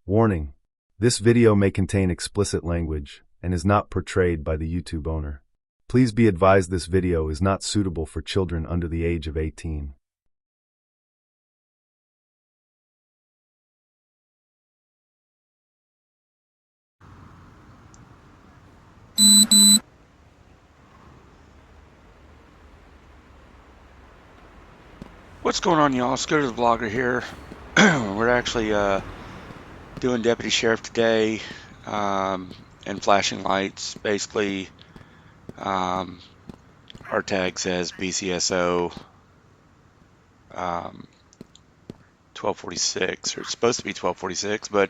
Warning: this video may contain explicit language and is not portrayed by the YouTube owner. Please be advised this video is not suitable for children under the age of 18. What's going on, y'all? Scooter the Vlogger here. We're actually doing Deputy Sheriff today, and flashing lights. Basically, our tag says BCSO 1246, or it's supposed to be 1246, but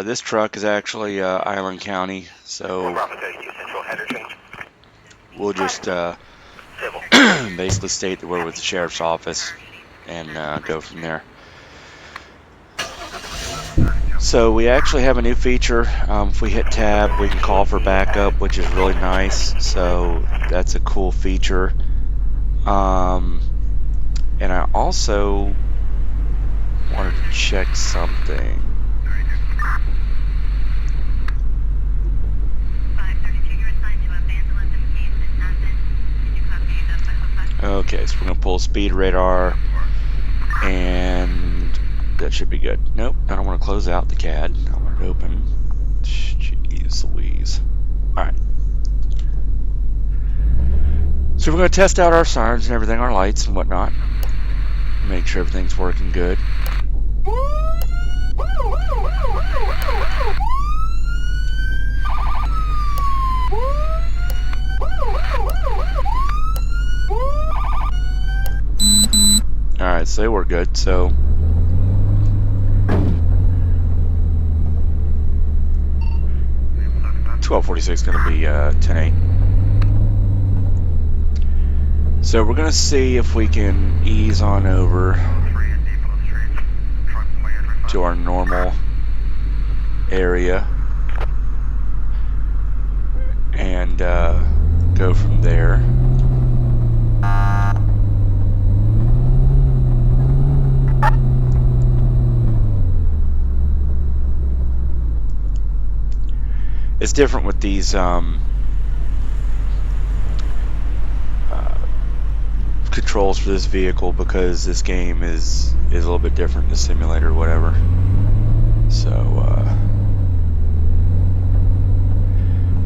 this truck is actually Island County, so we'll just basically state that we're with the sheriff's office and go from there. So we actually have a new feature. If we hit tab, we can call for backup, which is really nice. So that's a cool feature. And I also wanted to check something. Okay, so we're going to pull speed radar, and that should be good. Nope, I don't want to close out the CAD. I want it open. Jeez Louise. Alright. So we're going to test out our sirens and everything, our lights and whatnot. Make sure everything's working good. Alright, so they were good, so 1246 is going to be 10-8. So we're going to see if we can ease on over to our normal area and go from there. It's different with these controls for this vehicle because this game is a little bit different, the simulator or whatever. So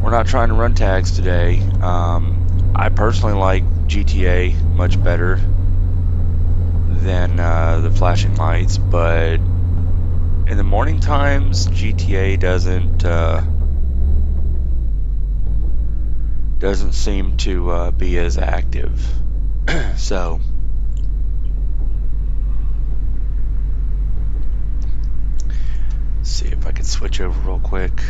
we're not trying to run tags today. I personally like GTA much better than the flashing lights, but in the morning times GTA doesn't seem to be as active. So let's see if I can switch over real quick.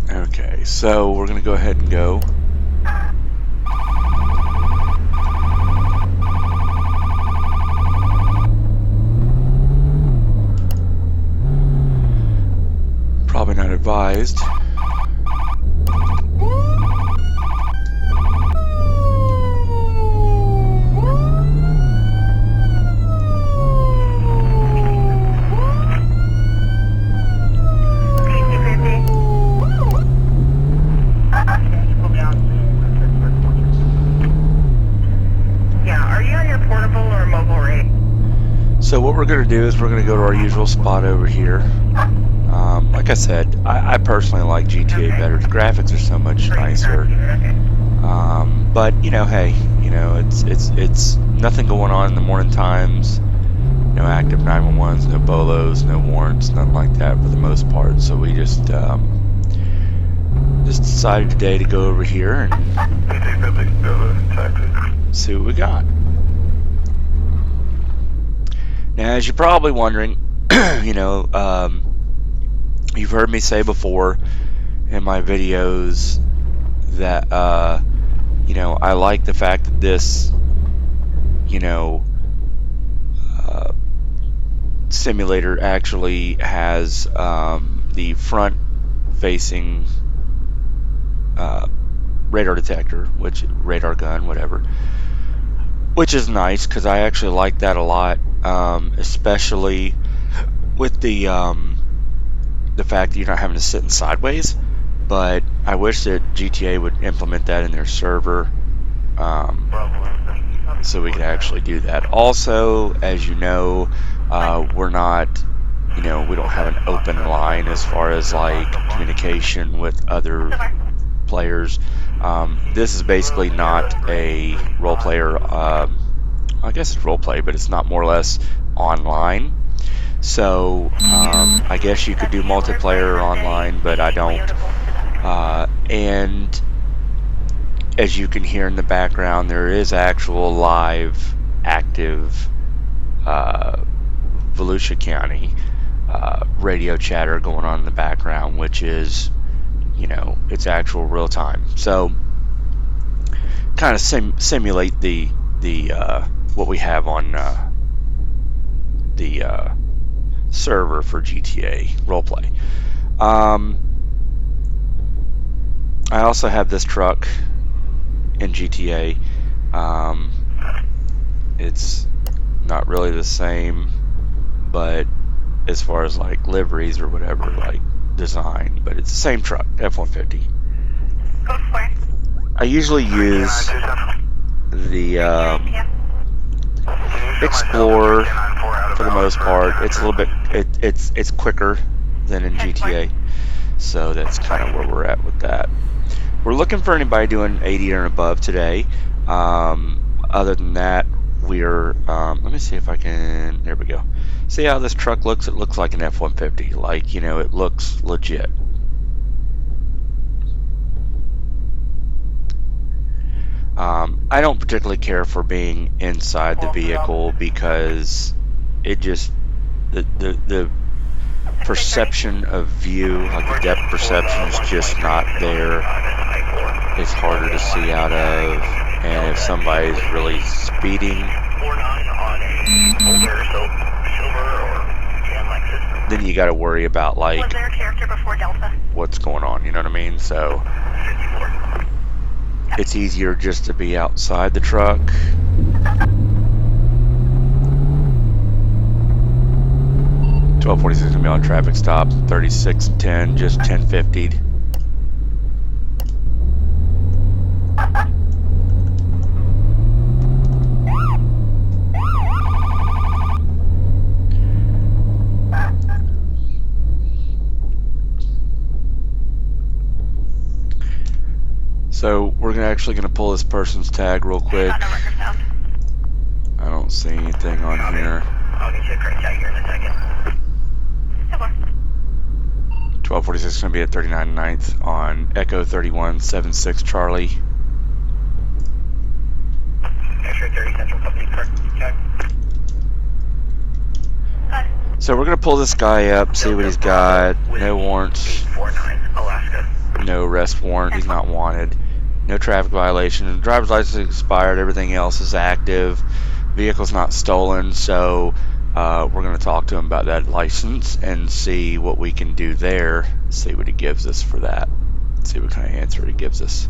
Okay, so we're going to go ahead and go. Probably not advised. So what we're going to do is we're going to go to our usual spot over here. Like I said, I personally like GTA better. The graphics are so much nicer. But you know, hey, you know, it's nothing going on in the morning times. No active 911s, no bolos, no warrants, nothing like that for the most part. So we just decided today to go over here and see what we got. Now, as you're probably wondering, you know, you've heard me say before in my videos that, you know, I like the fact that this, you know, simulator actually has the front-facing radar detector, which radar gun, whatever, which is nice because I actually like that a lot, especially with the fact that you're not having to sit in sideways. But I wish that GTA would implement that in their server, so we could actually do that. Also, as you know, we're not, we don't have an open line as far as like communication with other players. This is basically not a role player. I guess it's role play, but it's not more or less online. So I guess you could do multiplayer online, but I don't. And as you can hear in the background, there is actual live, active Volusia County radio chatter going on in the background, which is, it's actual real time. So kind of simulate the what we have on the server for GTA roleplay. I also have this truck in GTA. It's not really the same, but as far as like liveries or whatever, like design, but it's the same truck, F-150. I usually use the Explorer for the most part. It's a little bit, it's quicker than in GTA, so that's kind of where we're at with that. We're looking for anybody doing 80 or above today. Other than that, we're let me see if I can, there we go. See how this truck looks? It looks like an F-150, like, it looks legit. I don't particularly care for being inside the vehicle because it just, the perception of view, like the depth perception, is just not there. It's harder to see out of, and if somebody's really speeding, then you got to worry about like what's going on, you know what I mean? So it's easier just to be outside the truck. .1246 gonna be on traffic stop. 3610, just 1050'd. So we're actually gonna pull this person's tag real quick. I don't see anything on here. I'll get you a correct tag here in a second. 1246 is going to be at 39 9th on Echo 3176 Charlie. X-ray 30 Central Company, correct tag. So we're going to pull this guy up, see what he's got. No warrants. 849 Alaska. No arrest warrant. He's not wanted. No traffic violation. The driver's license is expired. Everything else is active. Vehicle's not stolen. So we're going to talk to him about that license and see what we can do there. See what he gives us for that. See what kind of answer he gives us.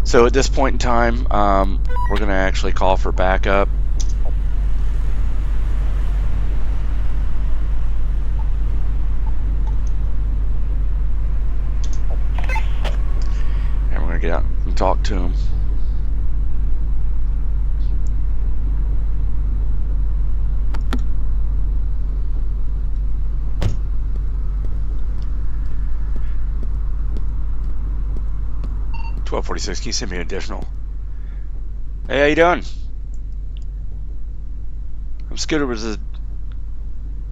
So at this point in time, we're going to actually call for backup. And we're going to get out and talk to him. .1246, can you send me an additional? Hey, how you doing? I'm Scooter with the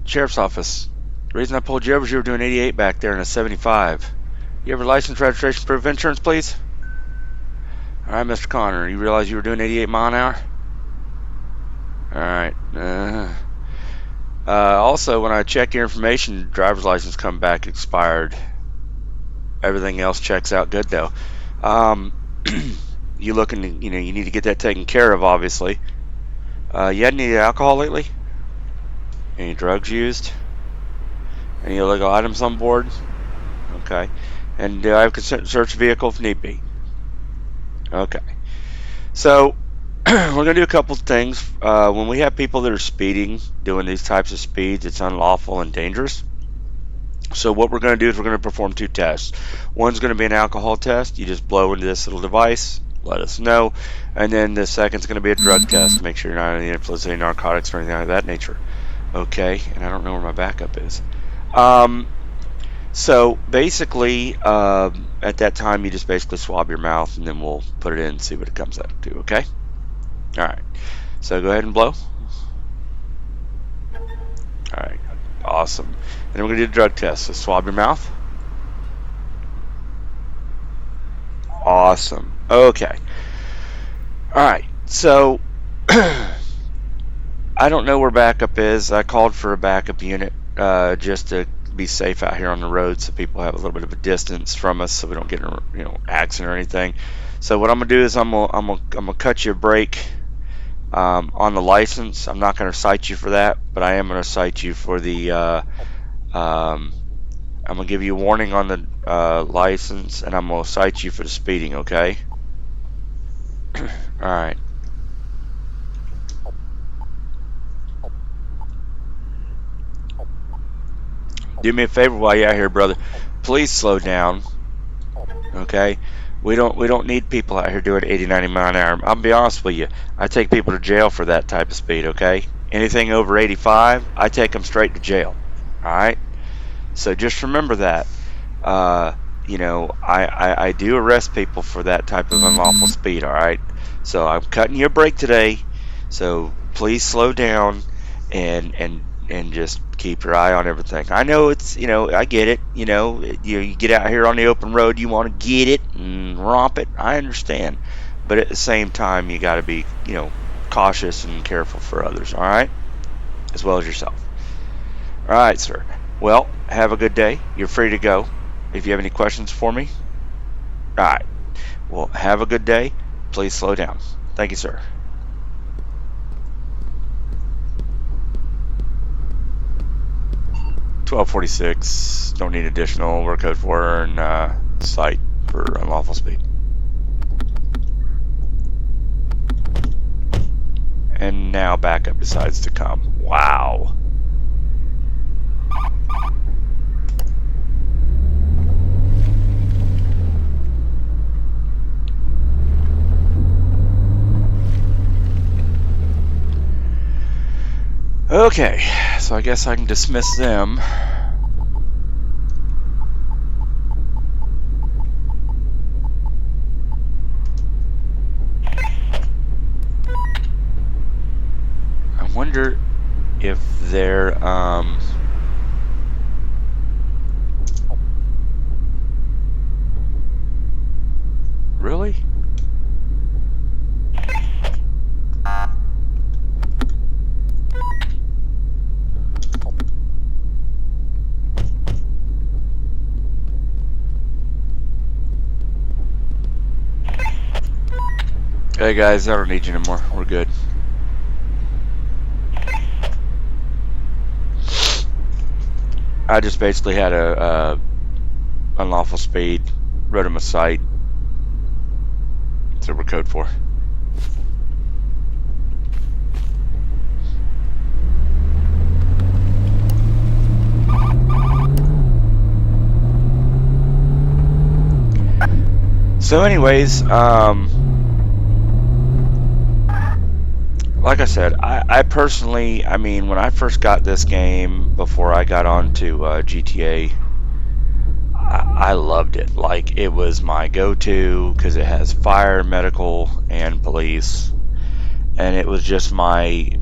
sheriff's office. The reason I pulled you over is you were doing 88 back there in a 75. You have your license, registration, proof of insurance, please? Alright, Mr. Connor, you realize you were doing 88 mile an hour? Alright. Also, when I check your information, driver's license come back expired. Everything else checks out good though. You looking to, you need to get that taken care of, obviously. You had any alcohol lately? Any drugs used? Any illegal items on board? Okay. And do I have to search the vehicle if need be? Okay. So we're going to do a couple of things. When we have people that are speeding, doing these types of speeds, it's unlawful and dangerous. So what we're going to do is we're going to perform 2 tests. One's going to be an alcohol test. You just blow into this little device, let us know. And then the second's going to be a drug test to make sure you're not under the influence of any narcotics or anything of that nature. Okay, and I don't know where my backup is. So basically, at that time, you just basically swab your mouth, and then we'll put it in and see what it comes up to, okay? All right, so go ahead and blow. All right, awesome. And then we're going to do the drug test. So swab your mouth. Awesome. Okay. All right, so I don't know where backup is. I called for a backup unit just to be safe out here on the road, so people have a little bit of a distance from us, so we don't get in a accident or anything. So what I'm gonna do is I'm gonna cut you a break on the license. I'm not gonna cite you for that, but I am gonna cite you for the. I'm gonna give you a warning on the license, and I'm gonna cite you for the speeding. Okay. All right. Do me a favor while you're out here, brother. Please slow down. Okay? We don't need people out here doing 80, 90 mile an hour. I'll be honest with you. I take people to jail for that type of speed, okay? Anything over 85, I take them straight to jail. Alright? So just remember that. I do arrest people for that type of unlawful speed, alright? So I'm cutting you a break today. So please slow down and just keep your eye on everything. I know it's, I get it. You get out here on the open road, you want to get it and romp it. I understand. But at the same time, you got to be, cautious and careful for others, all right? As well as yourself. All right, sir. Well, have a good day. You're free to go. If you have any questions for me. All right. Well, have a good day. Please slow down. Thank you, sir. $12.46. Don't need additional work code for and cite for unlawful speed. And now backup decides to come. Wow. Okay, so I guess I can dismiss them. I wonder if they're really? Hey guys, I don't need you anymore. We're good. I just basically had a unlawful speed, wrote him a cite. That's what we're code for. So anyways, like I said, I personally, when I first got this game, before I got onto GTA, I loved it. Like, it was my go-to, because it has fire, medical, and police. And it was just my,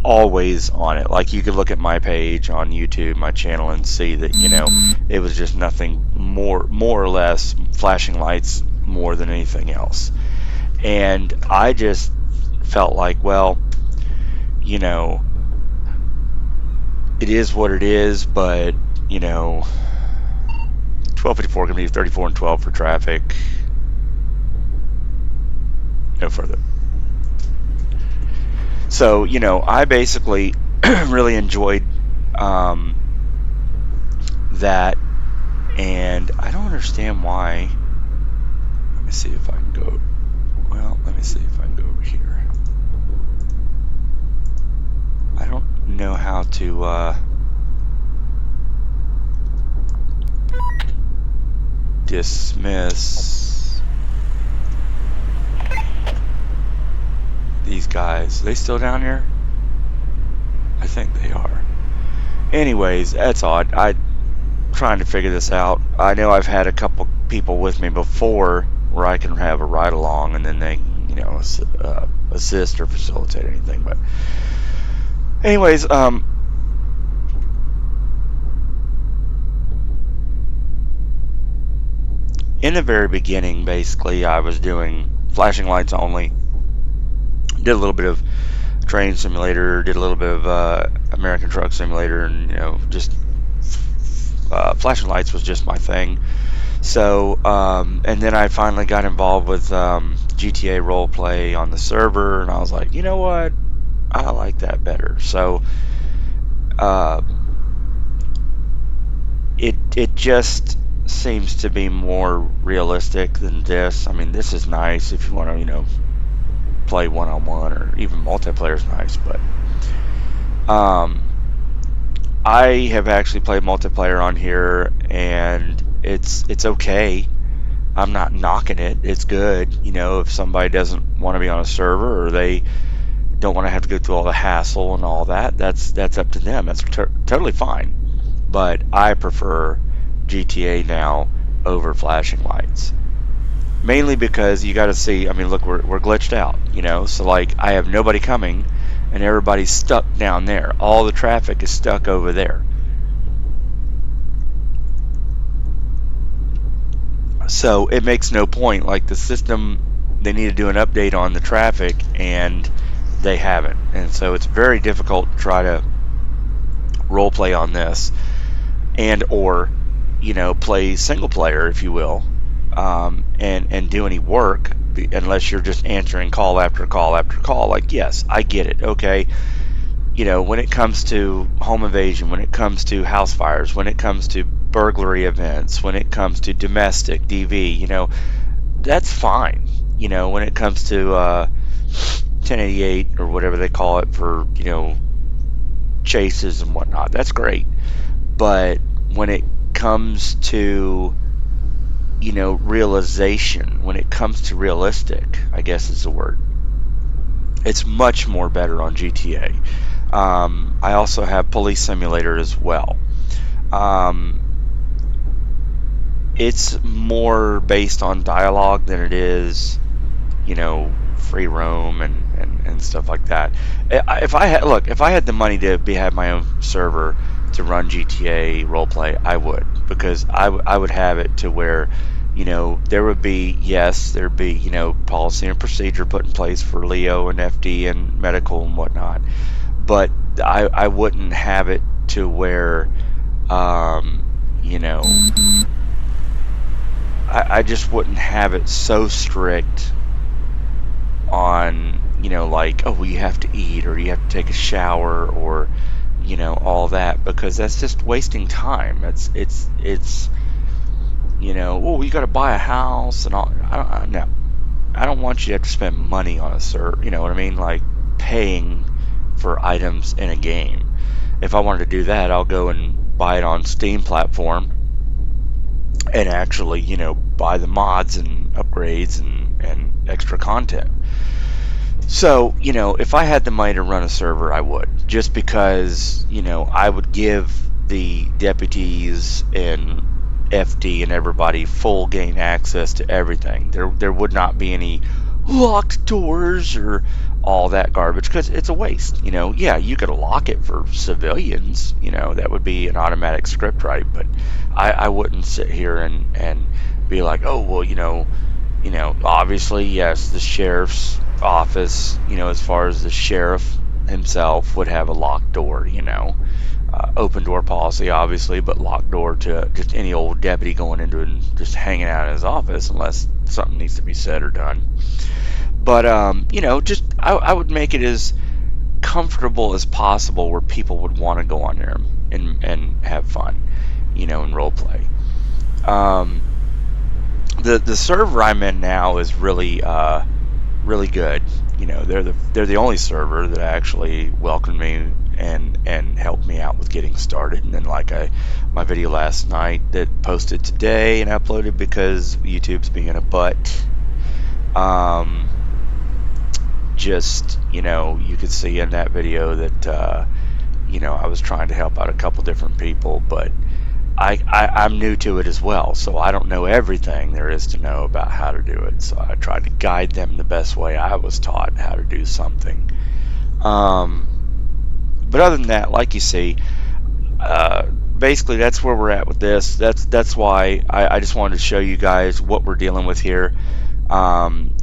always on it. Like, you could look at my page on YouTube, my channel, and see that, it was just nothing more or less flashing lights more than anything else. And I just felt like, well, it is what it is, but 1254 can be 34 and 12 for traffic. No further. So I basically really enjoyed That, and I don't understand why. Let me see if I can go. Well, let me see if I can go over here. I don't know how to dismiss these guys. Are they still down here? I think they are. Anyways, that's odd. I'm trying to figure this out. I know I've had a couple people with me before where I can have a ride along and then they, you know, assist or facilitate anything. But anyways, in the very beginning, basically, I was doing flashing lights only. Did a little bit of Train Simulator, did a little bit of American Truck Simulator, and, you know, just flashing lights was just my thing. So, and then I finally got involved with GTA Roleplay on the server, and I was like, you know what? I like that better. So, it just seems to be more realistic than this. I mean, this is nice if you want to, you know, play one-on-one or even multiplayer is nice, but I have actually played multiplayer on here, and it's okay. I'm not knocking it. It's good. You know, if somebody doesn't want to be on a server or they don't want to have to go through all the hassle and all that, that's up to them. That's totally fine. But I prefer GTA now over flashing lights. Mainly because you got to see, I mean, look, we're glitched out, you know, so like I have nobody coming and everybody's stuck down there. All the traffic is stuck over there. So it makes no point. Like the system, they need to do an update on the traffic and they haven't. And so it's very difficult to try to role play on this and or, you know, play single player, if you will, and do any work unless you're just answering call after call after call. Like, yes, I get it. Okay. You know, when it comes to home invasion, when it comes to house fires, when it comes to burglary events, when it comes to domestic DV, you know, that's fine. You know, when it comes to 1088 or whatever they call it for, you know, chases and whatnot, that's great. But when it comes to, you know, realization, when it comes to realistic, I guess is the word, it's much more better on GTA. I also have Police Simulator as well. It's more based on dialogue than it is, you know, free roam and stuff like that. If I had the money to have my own server to run GTA roleplay, I would, because I would have it to where, you know, there'd be, you know, policy and procedure put in place for Leo and FD and medical and whatnot, but I wouldn't have it to where, you know, I just wouldn't have it so strict on, you know, like, oh, well, you have to eat or you have to take a shower or, you know, all that, because that's just wasting time. It's you know, oh, you got to buy a house and all. I don't want you to have to spend money on a server. You know what I mean? Like paying for items in a game. If I wanted to do that, I'll go and buy it on Steam platform and actually, you know, buy the mods and upgrades and extra content. So, you know, if I had the money to run a server, I would, just because, you know, I would give the deputies and FD and everybody full game access to everything. There would not be any locked doors or all that garbage, because it's a waste. You know, yeah, you could lock it for civilians, you know, that would be an automatic script write, but I wouldn't sit here and be like, oh, well, you know, obviously, yes, the sheriff's office, you know, as far as the sheriff himself would have a locked door, you know, open door policy, obviously, but locked door to just any old deputy going into it and just hanging out in his office unless something needs to be said or done. But, you know, just I would make it as comfortable as possible where people would want to go on there and have fun, and role play. The server I'm in now is really really good. They're the only server that actually welcomed me and helped me out with getting started. And then my video last night that posted today and uploaded because YouTube's being a butt. You could see in that video that I was trying to help out a couple different people, but I'm new to it as well, so I don't know everything there is to know about how to do it. So I tried to guide them the best way I was taught how to do something. But other than that, like you see, basically that's where we're at with this. That's why I just wanted to show you guys what we're dealing with here.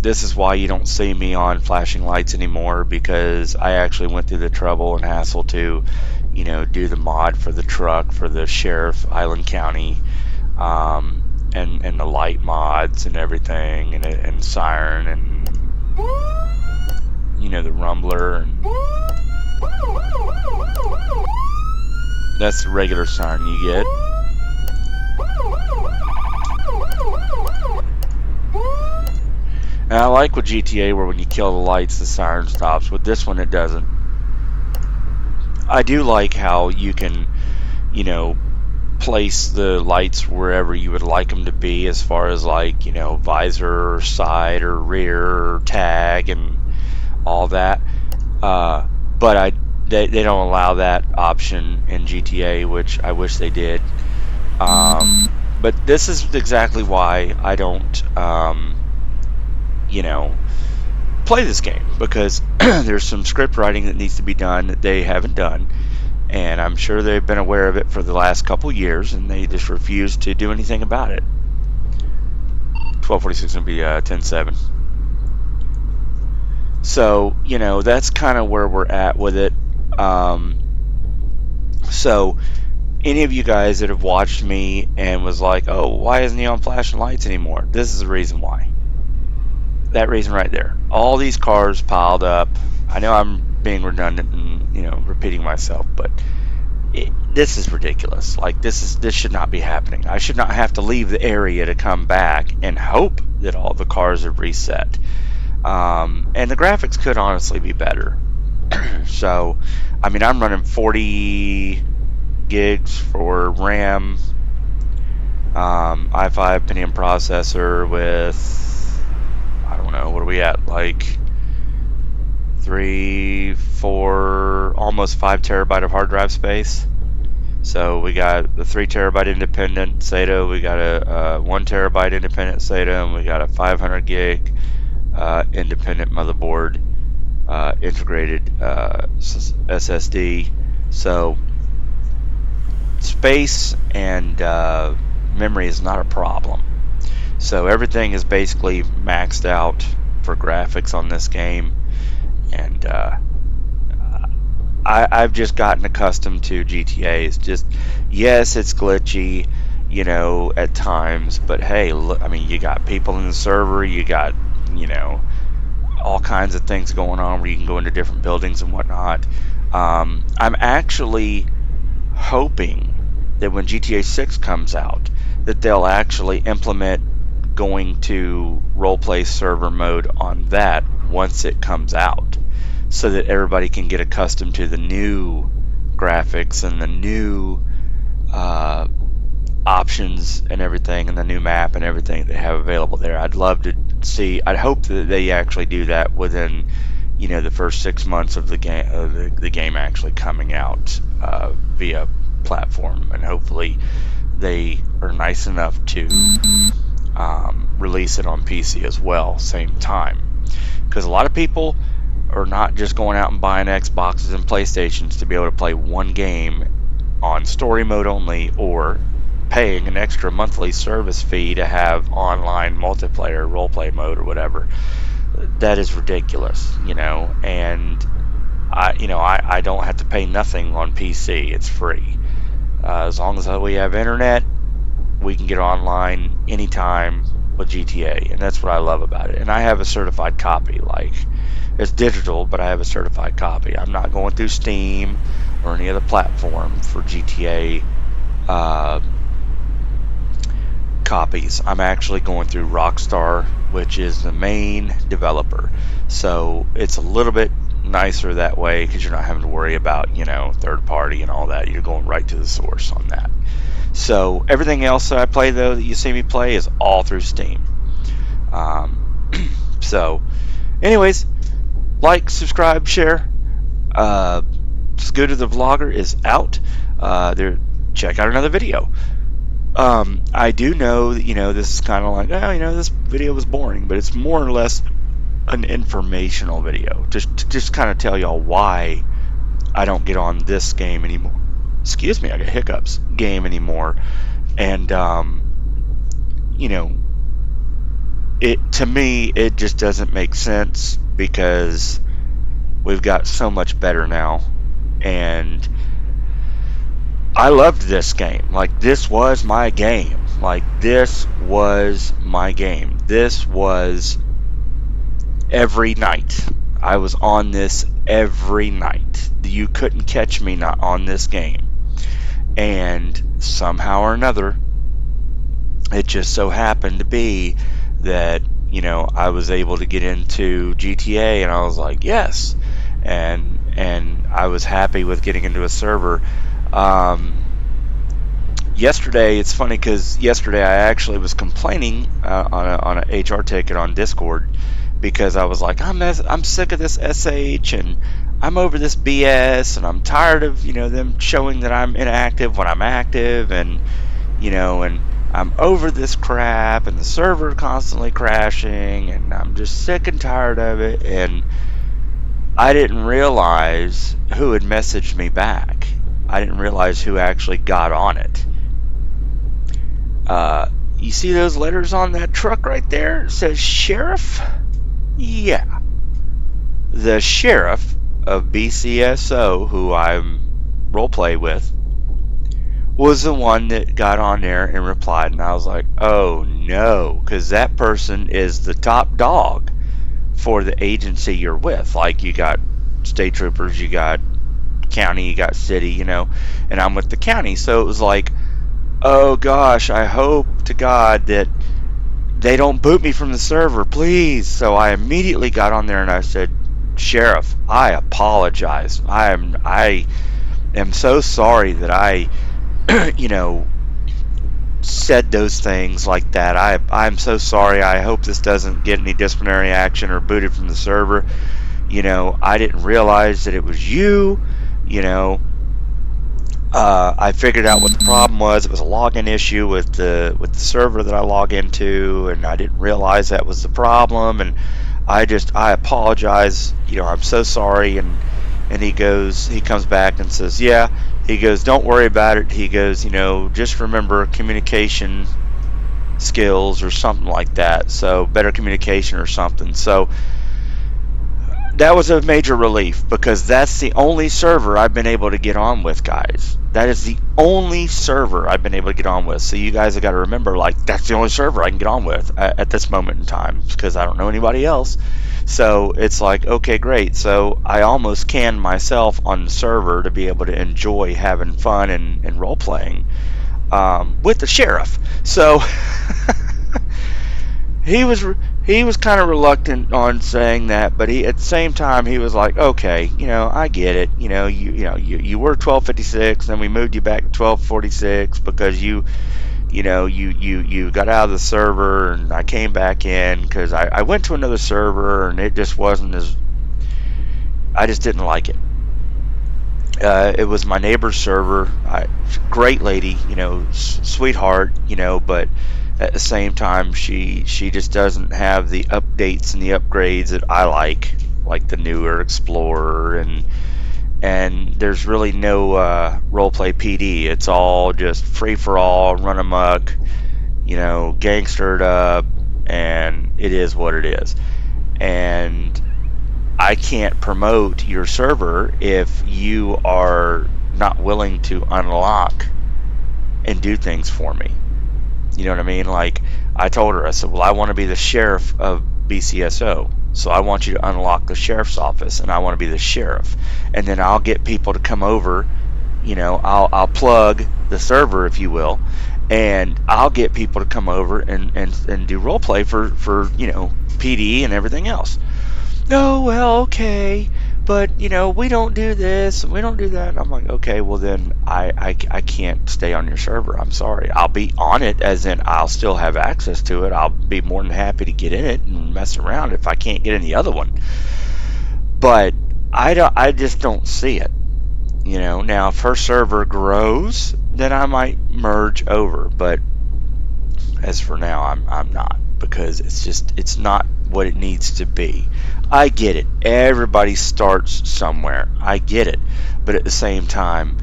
This is why you don't see me on flashing lights anymore, because I actually went through the trouble and hassle to do the mod for the truck for the sheriff, Island County, and the light mods and everything, and siren, and the rumbler, and that's the regular siren you get. And I like with GTA where when you kill the lights the siren stops. With this one it doesn't. I do like how you can, place the lights wherever you would like them to be, as far as visor or side or rear or tag and all that. But they don't allow that option in GTA, which I wish they did. But this is exactly why I don't, play this game, because there's some script writing that needs to be done that they haven't done, and I'm sure they've been aware of it for the last couple years, and they just refuse to do anything about it. 1246 will be 10-7. So that's kind of where we're at with it. So any of you guys that have watched me and was like, oh, why isn't he on flashing lights anymore? This is the reason why. That reason right there. All these cars piled up. I know I'm being redundant and repeating myself, but this is ridiculous. This should not be happening. I should not have to leave the area to come back and hope that all the cars are reset. And the graphics could honestly be better. So, I'm running 40 gigs for RAM, i5 Pentium processor with, I don't know, what are we at, 3, 4, almost 5 terabyte of hard drive space. So we got the 3 terabyte independent SATA, we got a 1 terabyte independent SATA, and we got a 500 gig independent motherboard, integrated SSD. So space and memory is not a problem. So everything is basically maxed out for graphics on this game, and I've just gotten accustomed to GTA. It's just, yes, it's glitchy, at times, but hey, look, you got people in the server, you got, all kinds of things going on where you can go into different buildings and whatnot. I'm actually hoping that when GTA 6 comes out, that they'll actually implement going to roleplay server mode on that once it comes out, so that everybody can get accustomed to the new graphics and the new options and everything, and the new map and everything they have available there. I'd hope that they actually do that within the first 6 months of the game actually coming out via platform, and hopefully they are nice enough to release it on PC as well, same time, because a lot of people are not just going out and buying Xboxes and PlayStations to be able to play one game on story mode only, or paying an extra monthly service fee to have online multiplayer roleplay mode or whatever. That is ridiculous, and I don't have to pay nothing on PC. It's free. As long as we have internet, we can get online anytime with GTA, and that's what I love about it. And I have a certified copy. It's digital, but I have a certified copy. I'm not going through Steam or any other platform for GTA copies. I'm actually going through Rockstar, which is the main developer. So it's a little bit nicer that way because you're not having to worry about, third party and all that. You're going right to the source on that. So everything else that I play, though, that you see me play is all through Steam. So anyways, like, subscribe, share. Scooter the Vlogger is out. Check out another video. I do know that, this is kind of like, this video was boring, but it's more or less an informational video. Just kind of tell y'all why I don't get on this game anymore. Excuse me, I got hiccups. Game anymore. And, to me, it just doesn't make sense because we've got so much better now. And I loved this game. Like, this was my game. This was every night. I was on this every night. You couldn't catch me not on this game. And somehow or another, it just so happened to be that, I was able to get into GTA, and I was like, yes. And I was happy with getting into a server. Yesterday, it's funny because yesterday I actually was complaining on an HR ticket on Discord because I was like, I'm sick of this SH, and I'm over this BS, and I'm tired of them showing that I'm inactive when I'm active, and and I'm over this crap, and the server constantly crashing, and I'm just sick and tired of it. And I didn't realize who had messaged me back. I didn't realize who actually got on it. You see those letters on that truck right there? It says Sheriff? Yeah. The Sheriff of BCSO, who I roleplay with, was the one that got on there and replied. And I was like, oh no, because that person is the top dog for the agency you're with. Like, you got state troopers, you got county, you got city, and I'm with the county. So it was like, oh gosh, I hope to God that they don't boot me from the server, please. So I immediately got on there and I said, Sheriff, I apologize. I am so sorry that I said those things like that. I'm so sorry. I hope this doesn't get any disciplinary action or booted from the server. I didn't realize that it was you. I figured out what the problem was. It was a login issue with the server that I log into, and I didn't realize that was the problem. And I apologize. I'm so sorry. And he comes back and says, yeah. He goes, don't worry about it. He goes, just remember communication skills or something like that. So better communication or something. So that was a major relief because that's the only server I've been able to get on with, guys. That is the only server I've been able to get on with. So you guys have got to remember, that's the only server I can get on with at this moment in time because I don't know anybody else. So it's like, okay, great. So I almost canned myself on the server to be able to enjoy having fun and role playing with the Sheriff. So he was kind of reluctant on saying that, but at the same time he was like, okay, I get it. You were 1256, then we moved you back to 1246 because you got out of the server, and I came back in because I went to another server and it just wasn't I just didn't like it. It was my neighbor's server. Great lady, sweetheart, but at the same time she just doesn't have the updates and the upgrades that I like the newer Explorer, and there's really no roleplay PD. It's all just free for all, run amok, gangstered up, and it is what it is. And I can't promote your server if you are not willing to unlock and do things for me. You know what I mean? Like, I told her, I said, well, I want to be the Sheriff of BCSO. So I want you to unlock the sheriff's office, and I want to be the sheriff. And then I'll get people to come over. I'll plug the server, if you will, and I'll get people to come over and do role play for PD and everything else. Oh, well, okay, but we don't do this and we don't do that. And I'm like, okay, well then I can't stay on your server. I'm sorry. I'll be on it, as in I'll still have access to it. I'll be more than happy to get in it and mess around if I can't get in the other one. But I just don't see it. Now if her server grows, then I might merge over, but as for now, I'm not, because it's not what it needs to be. I get it. Everybody starts somewhere. I get it. But at the same time,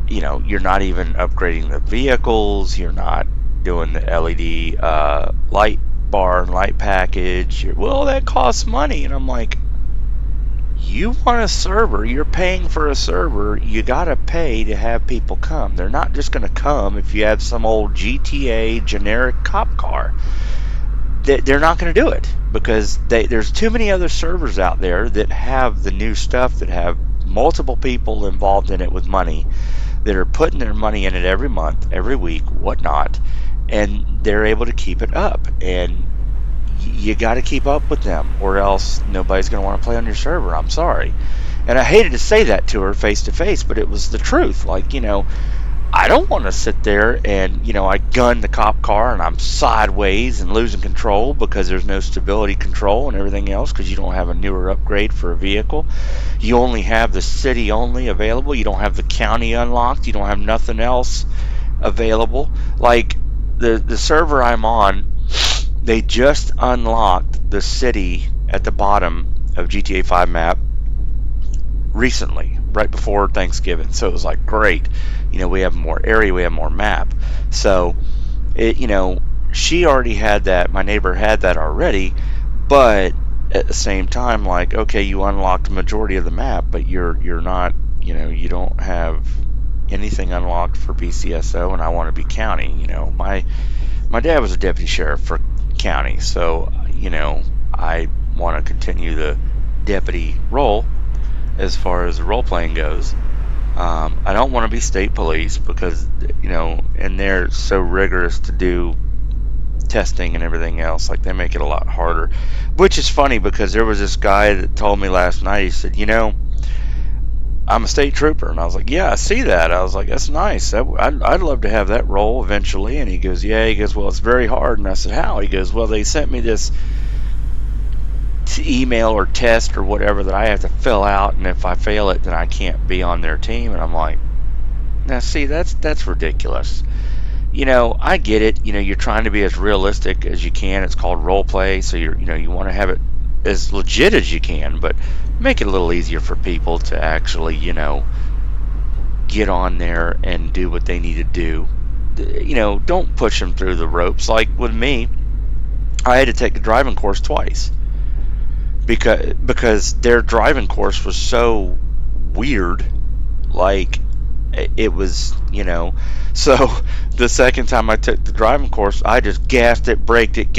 you're not even upgrading the vehicles. You're not doing the LED light bar and light package. Well, that costs money. And I'm like, you want a server, you're paying for a server, you gotta pay to have people come. They're not just gonna come if you have some old GTA generic cop car. They're not gonna do it, because there's too many other servers out there that have the new stuff, that have multiple people involved in it with money, that are putting their money in it every month, every week, whatnot, and they're able to keep it up. And you got to keep up with them, or else nobody's going to want to play on your server. I'm sorry. And I hated to say that to her face to face, but it was the truth. Like, I don't want to sit there and, I gun the cop car and I'm sideways and losing control because there's no stability control and everything else, because you don't have a newer upgrade for a vehicle. You only have the city only available. You don't have the county unlocked. You don't have nothing else available. Like the server I'm on, they just unlocked the city at the bottom of GTA 5 map recently, right before Thanksgiving. So it was like, great, we have more area, we have more map. So she already had that, my neighbor had that already, but at the same time, like, okay, you unlocked the majority of the map, but you're not, you don't have anything unlocked for BCSO, and I want to be county. My dad was a deputy sheriff for county, so I want to continue the deputy role as far as the role playing goes. I don't want to be state police, because and they're so rigorous to do testing and everything else. Like, they make it a lot harder, which is funny, because there was this guy that told me last night, he said, I'm a state trooper. And I was like, yeah, I see that. I was like, that's nice. I'd love to have that role eventually. And he goes, yeah. He goes, well, it's very hard. And I said, how? He goes, well, they sent me this email or test or whatever that I have to fill out, and if I fail it, then I can't be on their team. And I'm like, now see, that's ridiculous. I get it. You're trying to be as realistic as you can. It's called role play, so you want to have it as legit as you can, but make it a little easier for people to actually, get on there and do what they need to do. Don't push them through the ropes. Like with me, I had to take the driving course twice, because their driving course was so weird. Like, it was, so the second time I took the driving course, I just gassed it, braked it,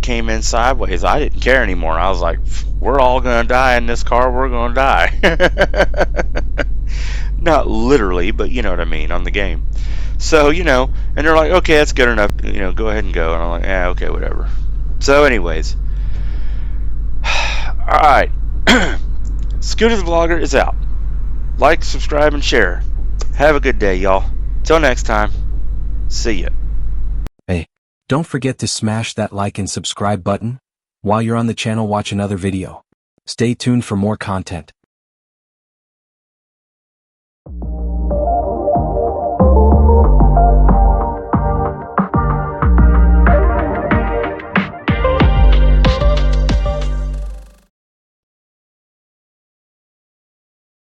came in sideways. I didn't care anymore. I was like, we're all gonna die in this car, we're gonna die. Not literally, but you know what I mean, on the game. So, and they're like, okay, that's good enough, go ahead and go. And I'm like, yeah, okay, whatever. So anyways, alright. Scooter the Vlogger is out. Like, subscribe, and share. Have a good day, y'all. Till next time. See ya. Hey, don't forget to smash that like and subscribe button. While you're on the channel, watch another video. Stay tuned for more content.